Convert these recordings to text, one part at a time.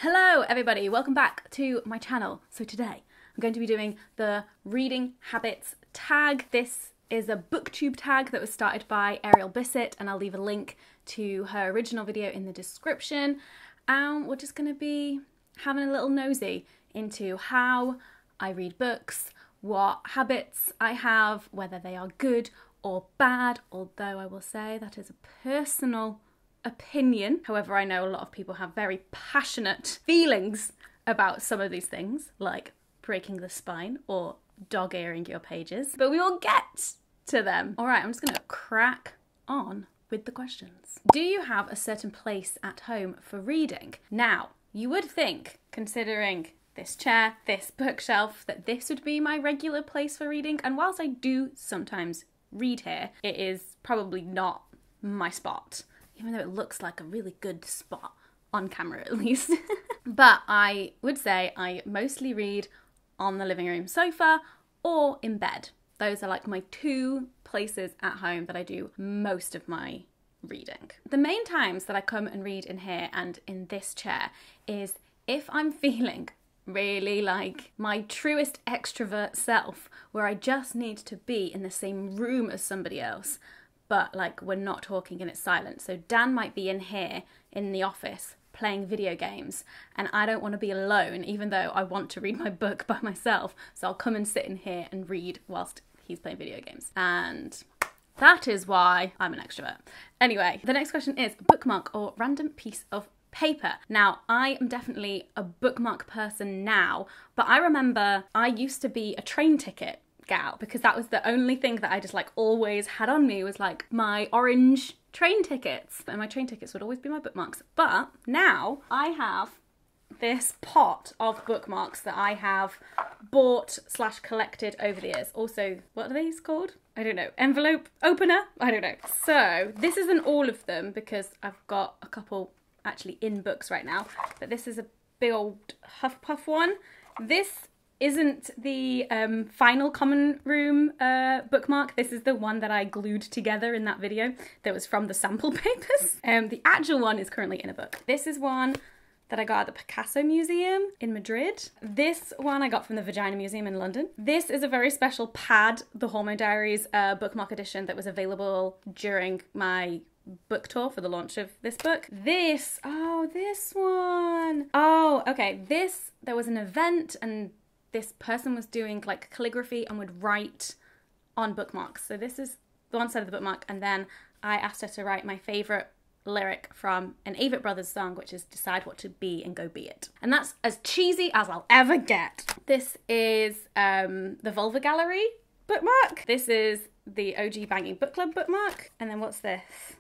Hello everybody, welcome back to my channel. So today I'm going to be doing the reading habits tag. This is a booktube tag that was started by Ariel Bissett, and I'll leave a link to her original video in the description. And we're just going to be having a little nosy into how I read books, what habits I have, whether they are good or bad, although I will say that is a personal opinion. However, I know a lot of people have very passionate feelings about some of these things, like breaking the spine or dog-earing your pages, but we will get to them. All right, I'm just gonna crack on with the questions. Do you have a certain place at home for reading? Now, you would think, considering this chair, this bookshelf, that this would be my regular place for reading, and whilst I do sometimes read here, it is probably not my spot. Even though it looks like a really good spot, on camera at least. But I would say I mostly read on the living room sofa or in bed. Those are like my two places at home that I do most of my reading. The main times that I come and read in here and in this chair is if I'm feeling really like my truest extrovert self, where I just need to be in the same room as somebody else, but like we're not talking and it's silent. So Dan might be in here in the office playing video games, and I don't want to be alone, even though I want to read my book by myself. So I'll come and sit in here and read whilst he's playing video games. And that is why I'm an extrovert. Anyway, the next question is bookmark or random piece of paper. Now, I am definitely a bookmark person now, but I remember I used to be a train ticket gal, because that was the only thing that I just like always had on me, was like my orange train tickets, and my train tickets would always be my bookmarks. But now I have this pot of bookmarks that I have bought / collected over the years. Also, what are these called? I don't know. Envelope opener? I don't know. So this isn't all of them because I've got a couple actually in books right now, but this is a big old Huffpuff one. This isn't the final common room bookmark. This is the one that I glued together in that video that was from the sample papers. The actual one is currently in a book. This is one that I got at the Picasso Museum in Madrid. This one I got from the Vagina Museum in London. This is a very special pad, the Hormone Diaries bookmark edition, that was available during my book tour for the launch of this book. This one. Oh, okay. There was an event and this person was doing like calligraphy and would write on bookmarks. So this is the one side of the bookmark, and then I asked her to write my favourite lyric from an Avett Brothers song, which is "Decide What to Be and Go Be It." And that's as cheesy as I'll ever get. This is the Vulva Gallery bookmark. This is the OG Banging Book Club bookmark. And then what's this?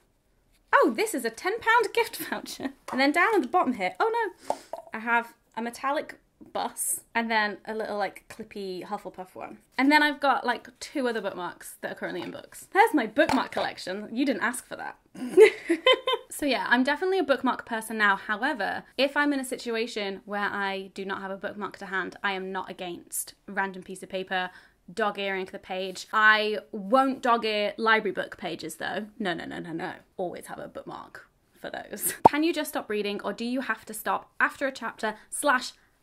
Oh, this is a £10 gift voucher. And then down at the bottom here, oh no, I have a metallic bus and then a little like clippy Hufflepuff one. And then I've got like two other bookmarks that are currently in books. There's my bookmark collection. You didn't ask for that. So yeah, I'm definitely a bookmark person now. However, if I'm in a situation where I do not have a bookmark to hand, I am not against random piece of paper dog-earing the page. I won't dog-ear library book pages though. No. Always have a bookmark for those. Can you just stop reading, or do you have to stop after a chapter /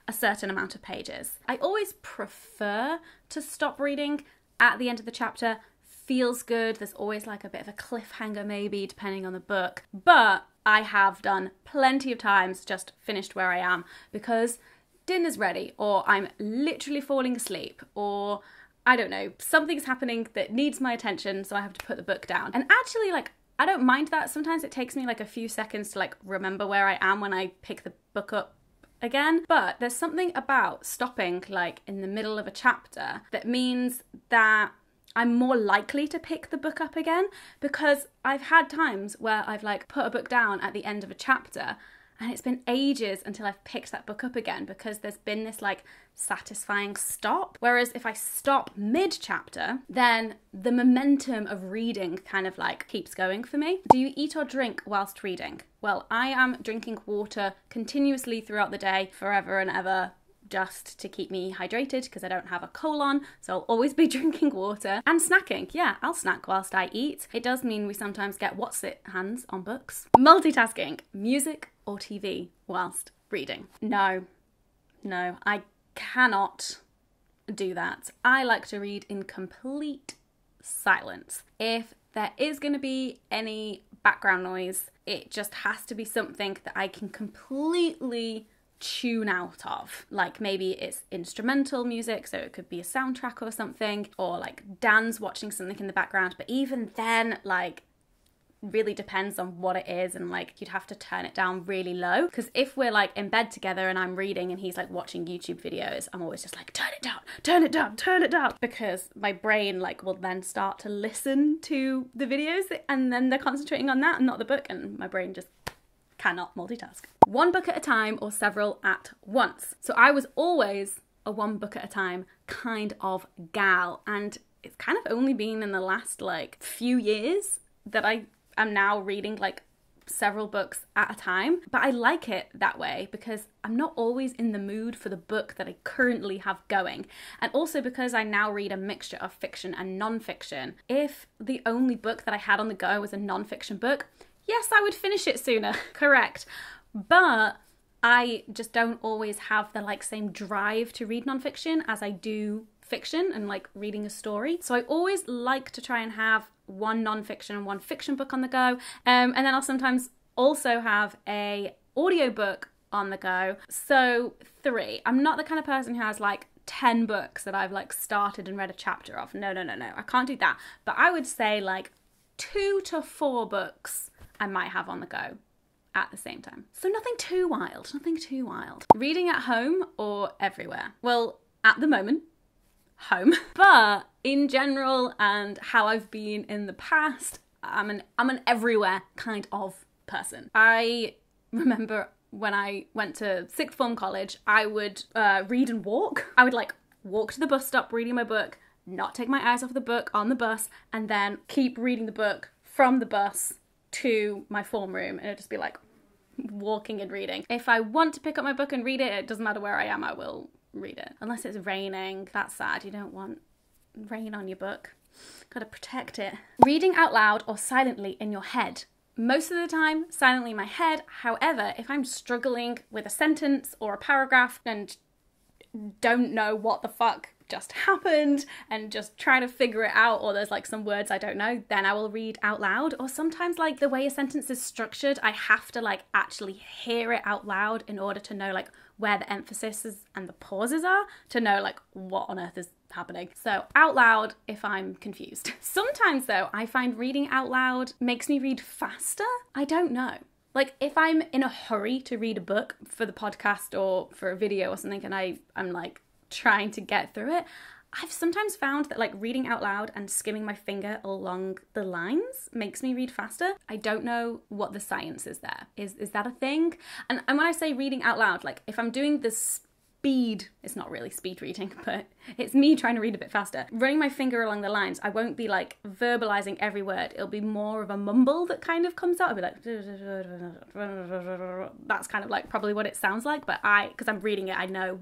a certain amount of pages? I always prefer to stop reading at the end of the chapter. Feels good. There's always like a bit of a cliffhanger maybe, depending on the book. But I have done plenty of times just finished where I am because dinner's ready, or I'm literally falling asleep, or I don't know, something's happening that needs my attention, so I have to put the book down. And actually, like, I don't mind that. Sometimes it takes me like a few seconds to like remember where I am when I pick the book up again. But there's something about stopping like in the middle of a chapter that means that I'm more likely to pick the book up again, because I've had times where I've like put a book down at the end of a chapter and it's been ages until I've picked that book up again, because there's been this like satisfying stop. Whereas if I stop mid-chapter, then the momentum of reading kind of like keeps going for me. Do you eat or drink whilst reading? Well, I am drinking water continuously throughout the day, forever and ever, just to keep me hydrated because I don't have a colon, so I'll always be drinking water. And snacking, yeah, I'll snack whilst I eat. It does mean we sometimes get what's it hands on books. Multitasking, music or TV whilst reading. No, I cannot do that. I like to read in complete silence. If there is going to be any background noise, it just has to be something that I can completely tune out of. Like maybe it's instrumental music, so it could be a soundtrack or something, or like Dan's watching something in the background. But even then, like, really depends on what it is, and like you'd have to turn it down really low, because if we're like in bed together and I'm reading and he's like watching YouTube videos, I'm always just like, turn it down, turn it down, turn it down, because my brain like will then start to listen to the videos and then they're concentrating on that and not the book, and my brain just cannot multitask. One book at a time or several at once. So I was always a one book at a time kind of gal, and it's kind of only been in the last like few years that I'm now reading like several books at a time, but I like it that way because I'm not always in the mood for the book that I currently have going. And also because I now read a mixture of fiction and non-fiction. If the only book that I had on the go was a non-fiction book, yes, I would finish it sooner, correct. But I just don't always have the like same drive to read non-fiction as I do fiction and like reading a story. So I always like to try and have one non-fiction and one fiction book on the go. And then I'll sometimes also have a audiobook on the go. So 3. I'm not the kind of person who has like 10 books that I've like started and read a chapter of. No. I can't do that. But I would say like 2 to 4 books I might have on the go at the same time. So nothing too wild. Reading at home or everywhere? Well, at the moment, home. But in general, and how I've been in the past, I'm an everywhere kind of person. I remember when I went to sixth form college, I would read and walk. I would like walk to the bus stop reading my book, not take my eyes off the book on the bus, and then keep reading the book from the bus to my form room, and it'd just be like walking and reading. If I want to pick up my book and read it, it doesn't matter where I am, I will read it. Unless it's raining, that's sad. You don't want rain on your book. Gotta protect it. Reading out loud or silently in your head? Most of the time, silently in my head. However, if I'm struggling with a sentence or a paragraph and don't know what the fuck just happened and just trying to figure it out, or there's like some words I don't know, then I will read out loud. Or sometimes like the way a sentence is structured, I have to like actually hear it out loud in order to know like where the emphasis is and the pauses are, to know like what on earth is happening. So out loud if I'm confused. Sometimes though, I find reading out loud makes me read faster. I don't know. Like if I'm in a hurry to read a book for the podcast or for a video or something, and I'm like trying to get through it, I've sometimes found that like reading out loud and skimming my finger along the lines makes me read faster. I don't know what the science is there. Is that a thing? And when I say reading out loud, like if I'm doing the speed, it's not really speed reading, but it's me trying to read a bit faster. Running my finger along the lines, I won't be like verbalizing every word. It'll be more of a mumble that kind of comes out. I'll be like, that's kind of like probably what it sounds like, but because I'm reading it, I know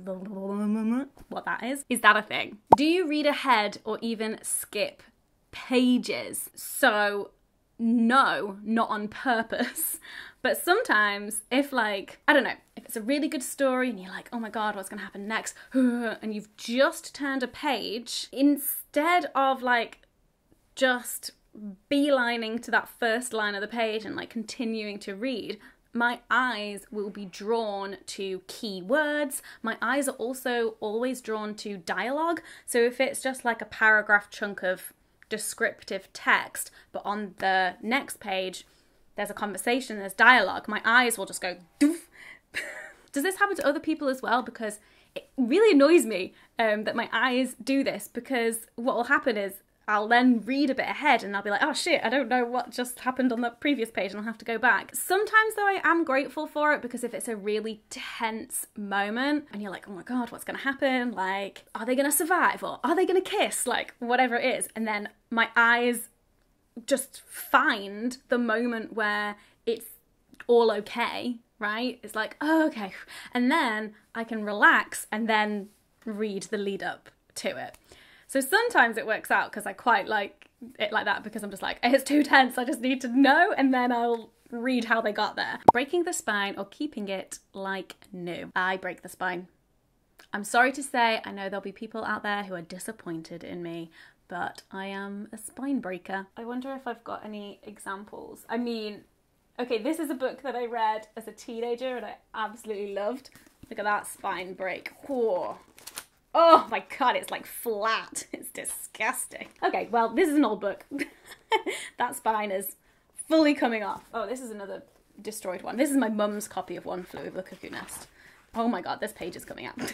what that is. Is that a thing? Do you read ahead or even skip pages? So no, not on purpose. But sometimes if like, I don't know, if it's a really good story and you're like, oh my God, what's gonna happen next? And you've just turned a page, instead of like just beelining to that first line of the page and like continuing to read, my eyes will be drawn to key words. My eyes are also always drawn to dialogue. So if it's just like a paragraph chunk of descriptive text, but on the next page there's a conversation, there's dialogue, my eyes will just go doof. Does this happen to other people as well? Because it really annoys me that my eyes do this, because what will happen is I'll then read a bit ahead and I'll be like, oh shit, I don't know what just happened on the previous page, and I'll have to go back. Sometimes though I am grateful for it, because if it's a really tense moment and you're like, oh my God, what's gonna happen? Like, are they gonna survive, or are they gonna kiss? Like, whatever it is. And then my eyes just find the moment where it's all okay, right? It's like, oh, okay. And then I can relax and then read the lead up to it. So sometimes it works out because I quite like it like that, because I'm just like, it's too tense, I just need to know, and then I'll read how they got there. Breaking the spine or keeping it like new. I break the spine. I'm sorry to say, I know there'll be people out there who are disappointed in me, but I am a spine breaker. I wonder if I've got any examples. I mean, okay, this is a book that I read as a teenager and I absolutely loved. Look at that spine break. Whoa. Oh my God, it's like flat. It's disgusting. Okay, well, this is an old book. That spine is fully coming off. Oh, this is another destroyed one. This is my mum's copy of One Flew Over the Cuckoo Nest. Oh my God, this page is coming out.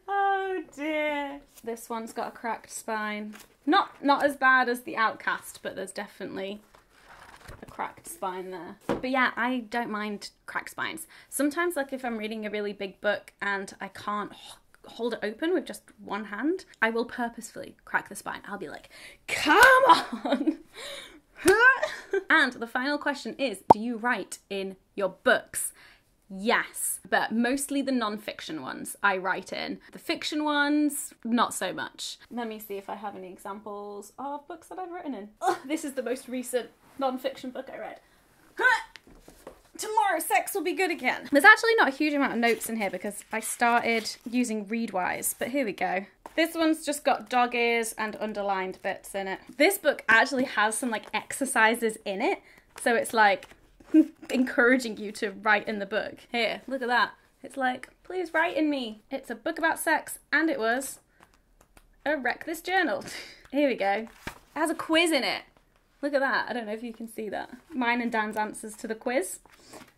Oh dear. This one's got a cracked spine. Not as bad as The Outcast, but there's definitely a cracked spine there. But yeah, I don't mind cracked spines. Sometimes, like if I'm reading a really big book and I can't hold it open with just one hand, I will purposefully crack the spine. I'll be like, come on. And the final question is, do you write in your books? Yes, but mostly the non-fiction ones I write in. The fiction ones, not so much. Let me see if I have any examples of books that I've written in. Ugh, this is the most recent non-fiction book I read. Tomorrow sex will be good again. There's actually not a huge amount of notes in here because I started using Readwise, but here we go. This one's just got dog ears and underlined bits in it. This book actually has some like exercises in it, so it's like encouraging you to write in the book. Here, look at that. It's like, please write in me. It's a book about sex, and it was a Wreck This Journal. Here we go. It has a quiz in it. Look at that. I don't know if you can see that. Mine and Dan's answers to the quiz.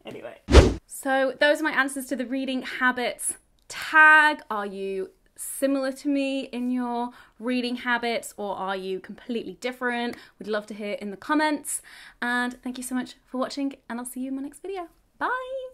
Anyway. So those are my answers to the reading habits tag. Are you similar to me in your reading habits, or are you completely different? We'd love to hear in the comments. And thank you so much for watching, and I'll see you in my next video. Bye!